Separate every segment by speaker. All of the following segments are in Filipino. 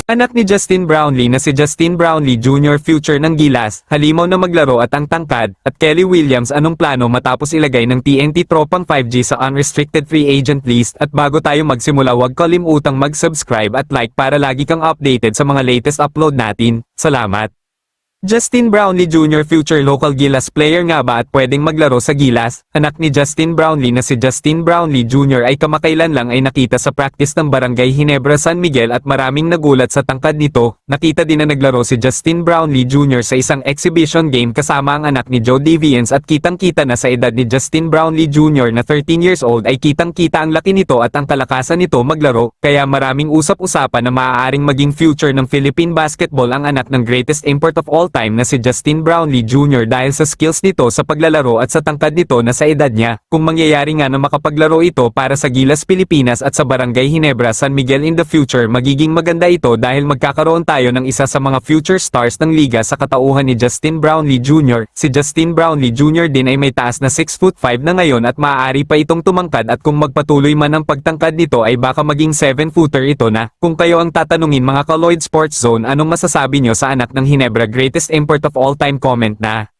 Speaker 1: Anak ni Justin Brownlee na si Justin Brownlee Jr. future ng Gilas, halimaw na maglaro at ang tangkad, at Kelly Williams anong plano matapos ilagay ng TNT Tropang 5G sa unrestricted free agent list at bago tayo magsimula huwag kalimutang mag-subscribe at like para lagi kang updated sa mga latest upload natin. Salamat! Justin Brownlee Jr. future local Gilas player nga ba at pwedeng maglaro sa Gilas? Anak ni Justin Brownlee na si Justin Brownlee Jr. ay kamakailan lang ay nakita sa practice ng Barangay Ginebra San Miguel at maraming nagulat sa tangkad nito. Nakita din na naglaro si Justin Brownlee Jr. sa isang exhibition game kasama ang anak ni Joe Deviance at kitang-kita na sa edad ni Justin Brownlee Jr. na 13 years old ay kitang-kita ang laki nito at ang kalakasan nito maglaro, kaya maraming usap-usapan na maaaring maging future ng Philippine basketball ang anak ng greatest import of all time na si Justin Brownlee Jr. dahil sa skills nito sa paglalaro at sa tangkad nito na sa edad niya. Kung mangyayari nga na makapaglaro ito para sa Gilas Pilipinas at sa Barangay Ginebra San Miguel in the future, magiging maganda ito dahil magkakaroon tayo ng isa sa mga future stars ng liga sa katauhan ni Justin Brownlee Jr. Si Justin Brownlee Jr. din ay may taas na 6'5" na ngayon at maaari pa itong tumangkad at kung magpatuloy man ang pagtangkad nito ay baka maging 7-footer ito na. Kung kayo ang tatanungin mga ka-Lloyd Sports Zone, anong masasabi nyo sa anak ng Ginebra greatest import of all time? Comment na.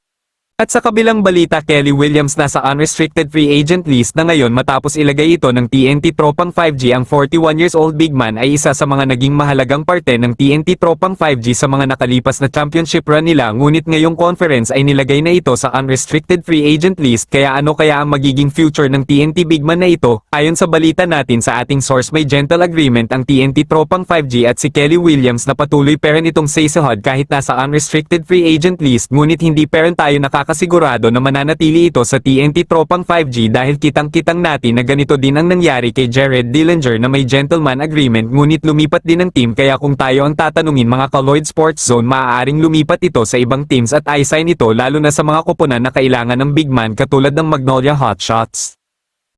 Speaker 1: At sa kabilang balita, Kelly Williams nasa unrestricted free agent list na ngayon matapos ilagay ito ng TNT Tropang 5G. Ang 41 years old big man ay isa sa mga naging mahalagang parte ng TNT Tropang 5G sa mga nakalipas na championship run nila, ngunit ngayong conference ay nilagay na ito sa unrestricted free agent list. Kaya ano kaya ang magiging future ng TNT big man na ito? Ayon sa balita natin sa ating source, may gentle agreement ang TNT Tropang 5G at si Kelly Williams na patuloy pa rin itong sasahod kahit nasa unrestricted free agent list, ngunit hindi pa rin tayo nakakasigurado na mananatili ito sa TNT Tropang 5G dahil kitang-kitang natin na ganito din ang nangyari kay Jared Dillinger na may gentleman agreement ngunit lumipat din ang team. Kaya kung tayo ang tatanungin mga ka-Lloyd Sports Zone, maaaring lumipat ito sa ibang teams at i-sign ito lalo na sa mga koponan na kailangan ng big man katulad ng Magnolia Hotshots.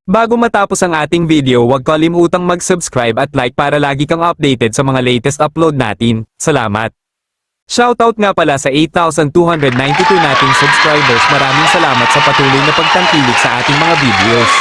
Speaker 1: Bago matapos ang ating video, huwag kalimutang mag-subscribe at like para lagi kang updated sa mga latest upload natin. Salamat! Shoutout nga pala sa 8,292 nating subscribers. Maraming salamat sa patuloy na pagtangkilik sa ating mga videos.